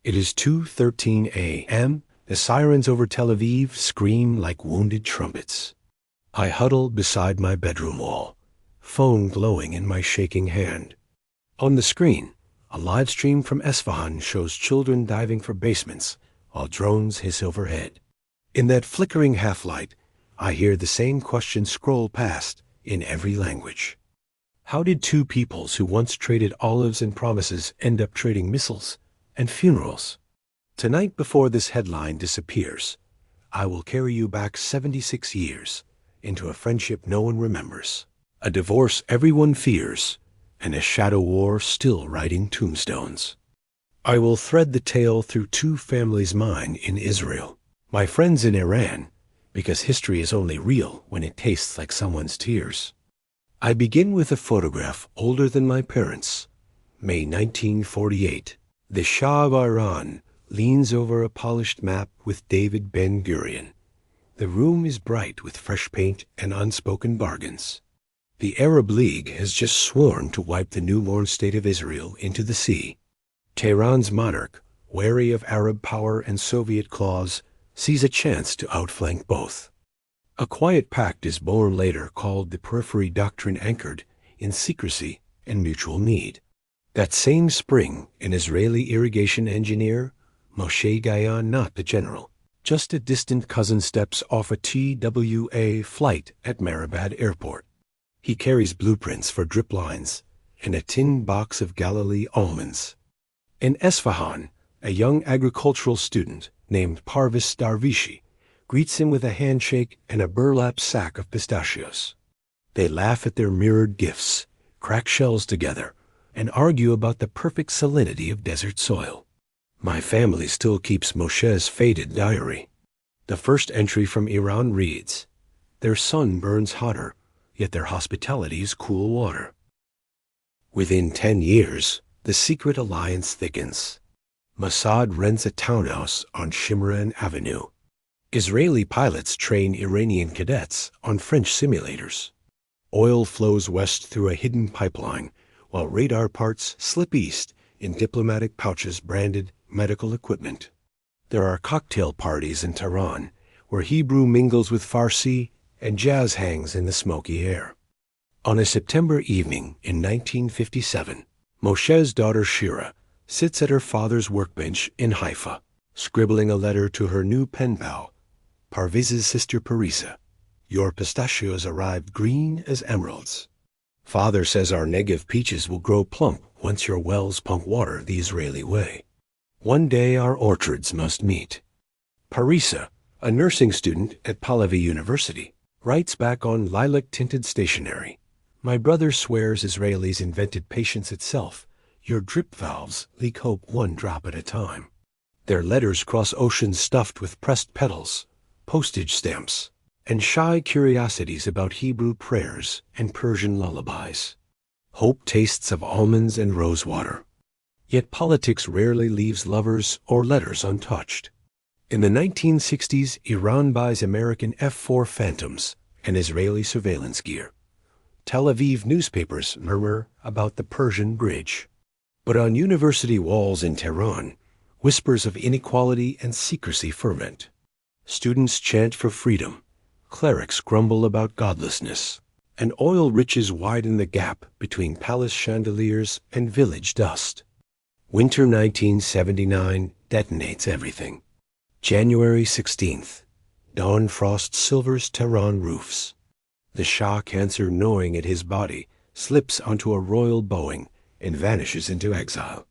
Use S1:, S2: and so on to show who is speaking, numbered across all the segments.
S1: It is 2:13 a.m. The sirens over Tel Aviv scream like wounded trumpets. I huddle beside my bedroom wall, phone glowing in my shaking hand. On the screen, a live stream from Esfahan shows children diving for basements while drones hiss overhead. In that flickering half-light, I hear the same question scroll past in every language. How did two peoples who once traded olives and promises end up trading missiles and funerals? Tonight, before this headline disappears, I will carry you back 76 years into a friendship no one remembers, a divorce everyone fears, and a shadow war still writing tombstones. I will thread the tale through two families, mine in Israel, my friends in Iran, because history is only real when it tastes like someone's tears. I begin with a photograph older than my parents. May 1948. The Shah of Iran leans over a polished map with David Ben-Gurion. The room is bright with fresh paint and unspoken bargains. The Arab League has just sworn to wipe the newborn state of Israel into the sea. Tehran's monarch, wary of Arab power and Soviet claws, sees a chance to outflank both. A quiet pact is born later called the Periphery Doctrine, anchored in secrecy and mutual need. That same spring, an Israeli irrigation engineer, Moshe Dayan, not the general, just a distant cousin, steps off a TWA flight at Mehrabad Airport. He carries blueprints for drip lines and a tin box of Galilee almonds. In Esfahan, a young agricultural student named Parvis Darvishi greets him with a handshake and a burlap sack of pistachios. They laugh at their mirrored gifts, crack shells together, and argue about the perfect salinity of desert soil. My family still keeps Moshe's faded diary. The first entry from Iran reads, "Their sun burns hotter, yet their hospitality is cool water." Within 10 years, the secret alliance thickens. Mossad rents a townhouse on Shimran Avenue. Israeli pilots train Iranian cadets on French simulators. Oil flows west through a hidden pipeline, while radar parts slip east in diplomatic pouches branded medical equipment. There are cocktail parties in Tehran, where Hebrew mingles with Farsi and jazz hangs in the smoky air. On a September evening in 1957, Moshe's daughter Shira sits at her father's workbench in Haifa, scribbling a letter to her new pen pal, Parviz's sister Parisa. "Your pistachios arrived green as emeralds. Father says our Negev peaches will grow plump once your wells pump water the Israeli way. One day our orchards must meet." Parisa, a nursing student at Pahlavi University, writes back on lilac-tinted stationery, "My brother swears Israelis invented patience itself. Your drip valves leak hope one drop at a time." Their letters cross oceans stuffed with pressed petals, postage stamps, and shy curiosities about Hebrew prayers and Persian lullabies. Hope tastes of almonds and rosewater. Yet politics rarely leaves lovers or letters untouched. In the 1960s, Iran buys American F-4 Phantoms and Israeli surveillance gear. Tel Aviv newspapers murmur about the Persian Bridge. But on university walls in Tehran, whispers of inequality and secrecy ferment. Students chant for freedom, clerics grumble about godlessness, and oil riches widen the gap between palace chandeliers and village dust. Winter 1979 detonates everything. January 16th, dawn frost silvers Tehran roofs. The Shah, cancer gnawing at his body, slips onto a royal Boeing and vanishes into exile.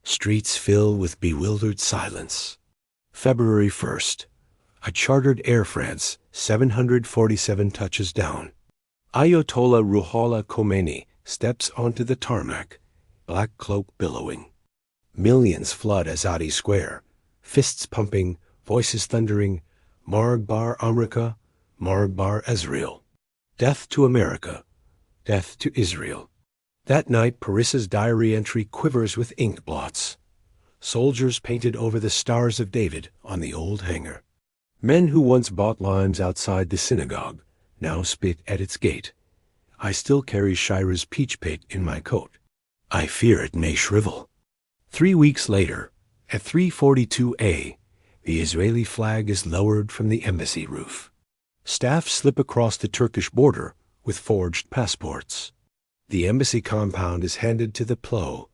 S1: Streets fill with bewildered silence. February 1st, a chartered Air France 747 touches down. Ayatollah Ruhollah Khomeini steps onto the tarmac, black cloak billowing. Millions flood Azadi Square, fists pumping, voices thundering, Marg Bar Amrika, Marg Bar Israel. Death to America, death to Israel. That night, Parissa's diary entry quivers with ink blots. Soldiers painted over the Stars of David on the old hangar. Men who once bought limes outside the synagogue now spit at its gate. I still carry Shira's peach pit in my coat. I fear it may shrivel. 3 weeks later, At 3:42 a, the Israeli flag is lowered from the embassy roof. Staff slip across the Turkish border with forged passports. The embassy compound is handed to the PLO.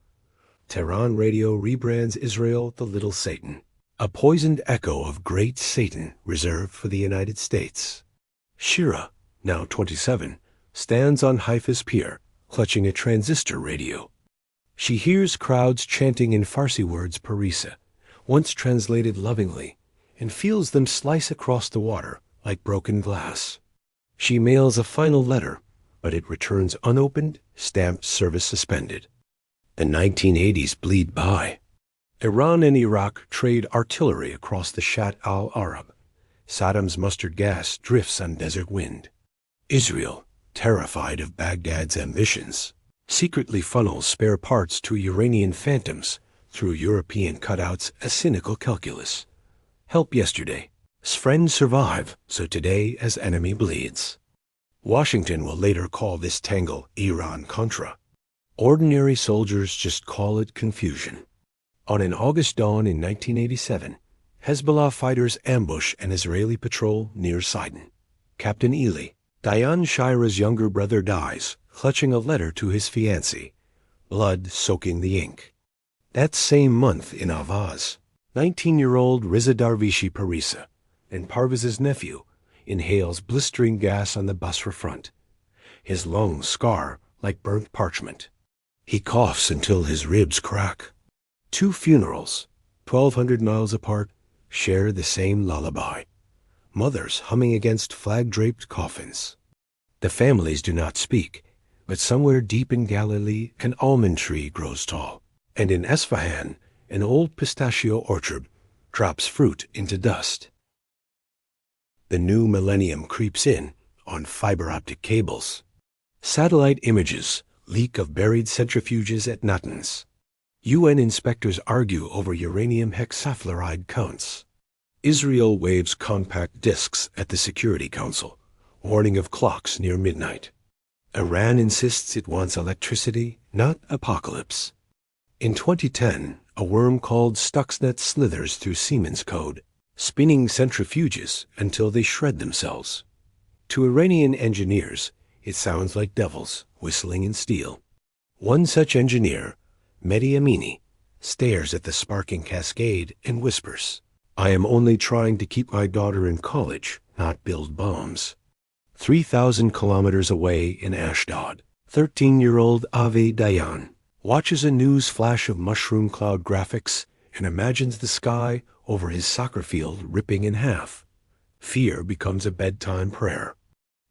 S1: Tehran radio rebrands Israel the Little Satan, a poisoned echo of Great Satan reserved for the United States. Shira, now 27, stands on Haifa's pier, clutching a transistor radio. She hears crowds chanting in Farsi words Parisa, once translated lovingly, and feels them slice across the water like broken glass. She mails a final letter, but it returns unopened, stamped service suspended. The 1980s bleed by. Iran and Iraq trade artillery across the Shat al-Arab. Saddam's mustard gas drifts on desert wind. Israel, terrified of Baghdad's ambitions, secretly funnels spare parts to Iranian phantoms through European cutouts, a cynical calculus. Help yesterday. Friends survive, so today as enemy bleeds. Washington will later call this tangle Iran-Contra. Ordinary soldiers just call it confusion. On an August dawn in 1987, Hezbollah fighters ambush an Israeli patrol near Sidon. Captain Ely, Dayan Shira's younger brother, dies, clutching a letter to his fiancée, blood soaking the ink. That same month in Avaz, 19-year-old Riza Darvishi Parisa, and Parviz's nephew, inhales blistering gas on the Basra front. His lungs scar like burnt parchment. He coughs until his ribs crack. Two funerals, 1,200 miles apart, share the same lullaby. Mothers humming against flag-draped coffins. The families do not speak, but somewhere deep in Galilee an almond tree grows tall, and in Esfahan an old pistachio orchard drops fruit into dust. The new millennium creeps in on fiber-optic cables. Satellite images leak of buried centrifuges at Natanz. UN inspectors argue over uranium hexafluoride counts. Israel waves compact discs at the Security Council, warning of clocks near midnight. Iran insists it wants electricity, not apocalypse. In 2010, a worm called Stuxnet slithers through Siemens code, spinning centrifuges until they shred themselves. To Iranian engineers, it sounds like devils whistling in steel. One such engineer, Mehdi Amini, stares at the sparking cascade and whispers, "I am only trying to keep my daughter in college, not build bombs." 3,000 kilometers away in Ashdod, 13-year-old Avi Dayan watches a news flash of mushroom cloud graphics and imagines the sky over his soccer field ripping in half. Fear becomes a bedtime prayer.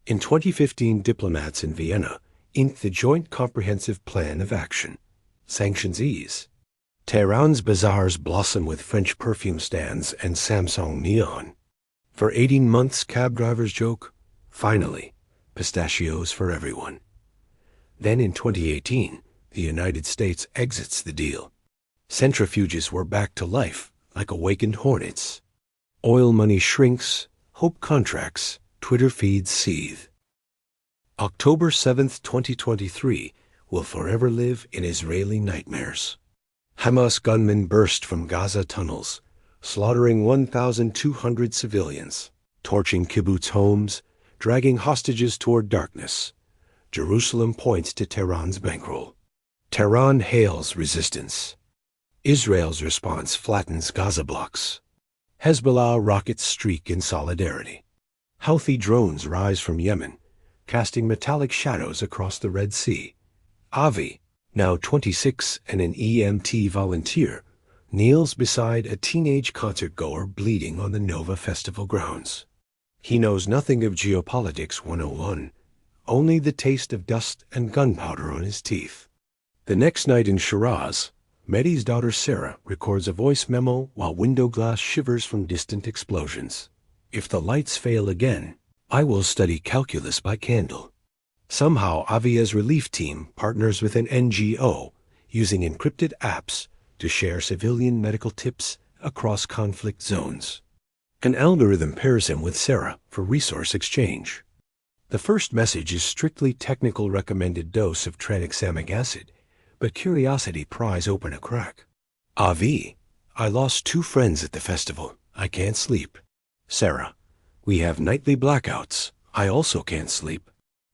S1: In 2015, diplomats in Vienna inked the Joint Comprehensive Plan of Action. Sanctions ease. Tehran's bazaars blossom with French perfume stands and Samsung neon. For 18 months, cab drivers joke, finally, pistachios for everyone. Then in 2018, the United States exits the deal. Centrifuges were back to life like awakened hornets. Oil money shrinks, hope contracts, Twitter feeds seethe. October 7, 2023 will forever live in Israeli nightmares. Hamas gunmen burst from Gaza tunnels, slaughtering 1,200 civilians, torching kibbutz homes, dragging hostages toward darkness. Jerusalem points to Tehran's bankroll. Tehran hails resistance. Israel's response flattens Gaza blocks. Hezbollah rockets streak in solidarity. Houthi drones rise from Yemen, casting metallic shadows across the Red Sea. Avi, now 26 and an EMT volunteer, kneels beside a teenage concert-goer bleeding on the Nova Festival grounds. He knows nothing of Geopolitics 101, only the taste of dust and gunpowder on his teeth. The next night in Shiraz, Mehdi's daughter Sarah records a voice memo while window glass shivers from distant explosions. If the lights fail again, I will study calculus by candle. Somehow, Avia's relief team partners with an NGO using encrypted apps to share civilian medical tips across conflict zones. An algorithm pairs him with Sarah for resource exchange. The first message is strictly technical recommended dose of tranexamic acid, but curiosity pries open a crack. Avi, I lost 2 friends at the festival. I can't sleep. Sarah, we have nightly blackouts. I also can't sleep.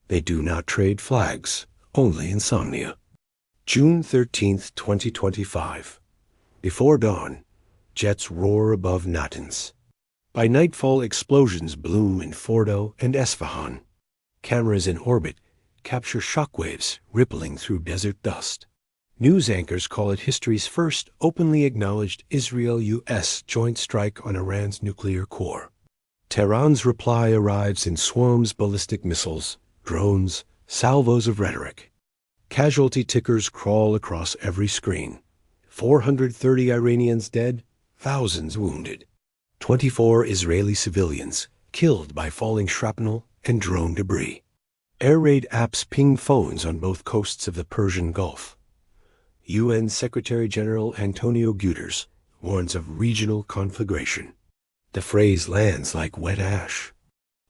S1: They do not trade flags, only insomnia. June 13th, 2025. Before dawn, jets roar above Natanz. By nightfall, explosions bloom in Fordo and Esfahan. Cameras in orbit capture shockwaves rippling through desert dust. News anchors call it history's first openly acknowledged Israel-US joint strike on Iran's nuclear core. Tehran's reply arrives in swarms ballistic missiles, drones, salvos of rhetoric. Casualty tickers crawl across every screen. 430 Iranians dead, thousands wounded. 24 Israeli civilians killed by falling shrapnel and drone debris. Air raid apps ping phones on both coasts of the Persian Gulf. UN Secretary-General Antonio Guterres warns of regional conflagration. The phrase lands like wet ash.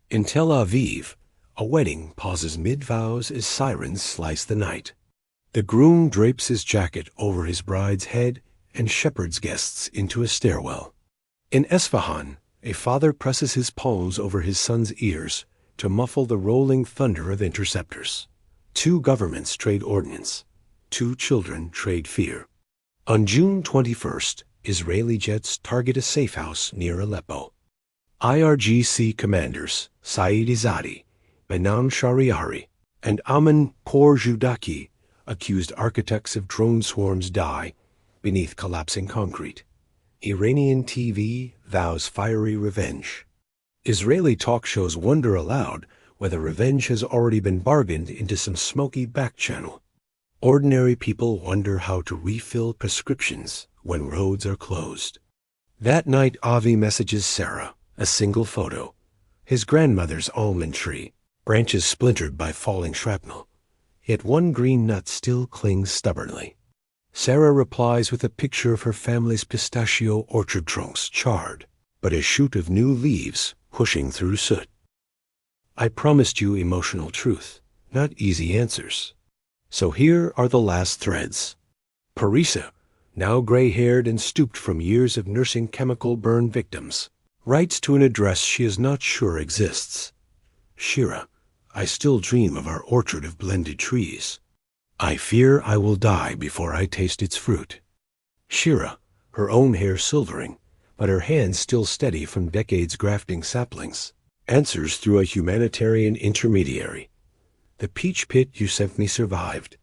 S1: In Tel Aviv, a wedding pauses mid-vows as sirens slice the night. The groom drapes his jacket over his bride's head and shepherds guests into a stairwell. In Esfahan, a father presses his palms over his son's ears to muffle the rolling thunder of interceptors. 2 governments trade ordnance. 2 children trade fear. On June 21st, Israeli jets target a safe house near Aleppo. IRGC commanders Said Izadi, Benan Shariari, and Amin Khorjudaki accused architects of drone swarms die beneath collapsing concrete. Iranian TV vows fiery revenge. Israeli talk shows wonder aloud whether revenge has already been bargained into some smoky back channel. Ordinary people wonder how to refill prescriptions when roads are closed. That night, Avi messages Sarah, a single photo. His grandmother's almond tree, branches splintered by falling shrapnel. Yet one green nut still clings stubbornly. Sarah replies with a picture of her family's pistachio orchard trunks charred, but a shoot of new leaves pushing through soot. I promised you emotional truth, not easy answers. So here are the last threads. Parisa, now gray-haired and stooped from years of nursing chemical burn victims, writes to an address she is not sure exists. Shira, I still dream of our orchard of blended trees. I fear I will die before I taste its fruit. Shira, her own hair silvering, but her hands still steady from decades grafting saplings, answers through a humanitarian intermediary. The peach pit you sent me survived.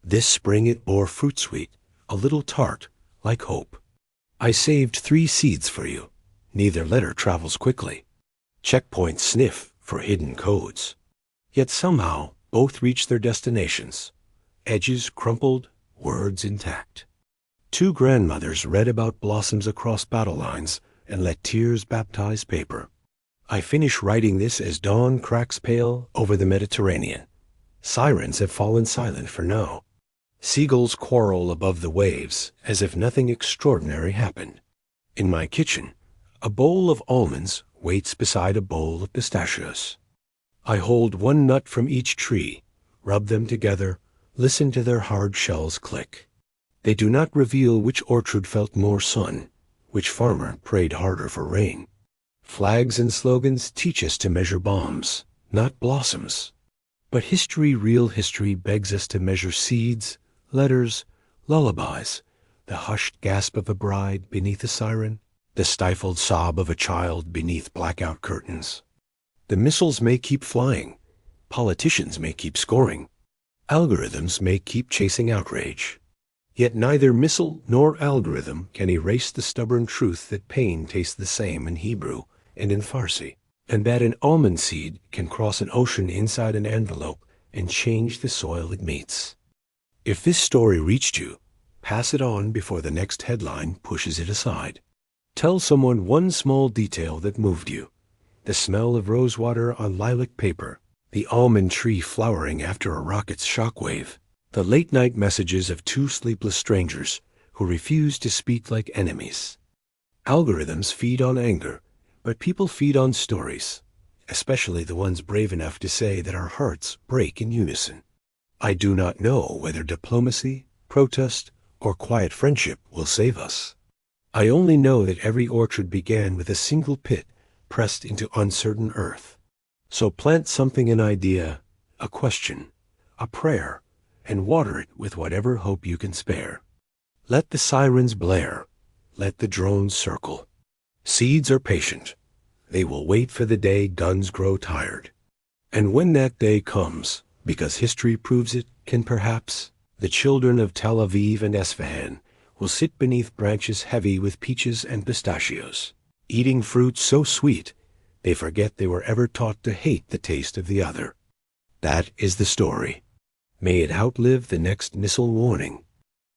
S1: This spring it bore fruit sweet, a little tart, like hope. I saved 3 seeds for you. Neither letter travels quickly. Checkpoints sniff for hidden codes. Yet somehow both reach their destinations. Edges crumpled, words intact. 2 grandmothers read about blossoms across battle lines and let tears baptize paper. I finish writing this as dawn cracks pale over the Mediterranean. Sirens have fallen silent for now. Seagulls quarrel above the waves as if nothing extraordinary happened. In my kitchen, a bowl of almonds waits beside a bowl of pistachios. I hold 1 nut from each tree, rub them together, listen to their hard shells click. They do not reveal which orchard felt more sun, which farmer prayed harder for rain. Flags and slogans teach us to measure bombs, not blossoms. But history, real history, begs us to measure seeds, letters, lullabies, the hushed gasp of a bride beneath a siren, the stifled sob of a child beneath blackout curtains. The missiles may keep flying, politicians may keep scoring, algorithms may keep chasing outrage. Yet neither missile nor algorithm can erase the stubborn truth that pain tastes the same in Hebrew and in Farsi, and that an almond seed can cross an ocean inside an envelope and change the soil it meets. If this story reached you, pass it on before the next headline pushes it aside. Tell someone one small detail that moved you. The smell of rosewater on lilac paper, the almond tree flowering after a rocket's shockwave, the late-night messages of 2 sleepless strangers who refuse to speak like enemies. Algorithms feed on anger, but people feed on stories, especially the ones brave enough to say that our hearts break in unison. I do not know whether diplomacy, protest, or quiet friendship will save us. I only know that every orchard began with a single pit pressed into uncertain earth. So plant something, an idea, a question, a prayer, and water it with whatever hope you can spare. Let the sirens blare. Let the drones circle. Seeds are patient. They will wait for the day guns grow tired. And when that day comes, because history proves it, can perhaps, the children of Tel Aviv and Esfahan will sit beneath branches heavy with peaches and pistachios, eating fruit so sweet they forget they were ever taught to hate the taste of the other. That is the story. May it outlive the next missile warning.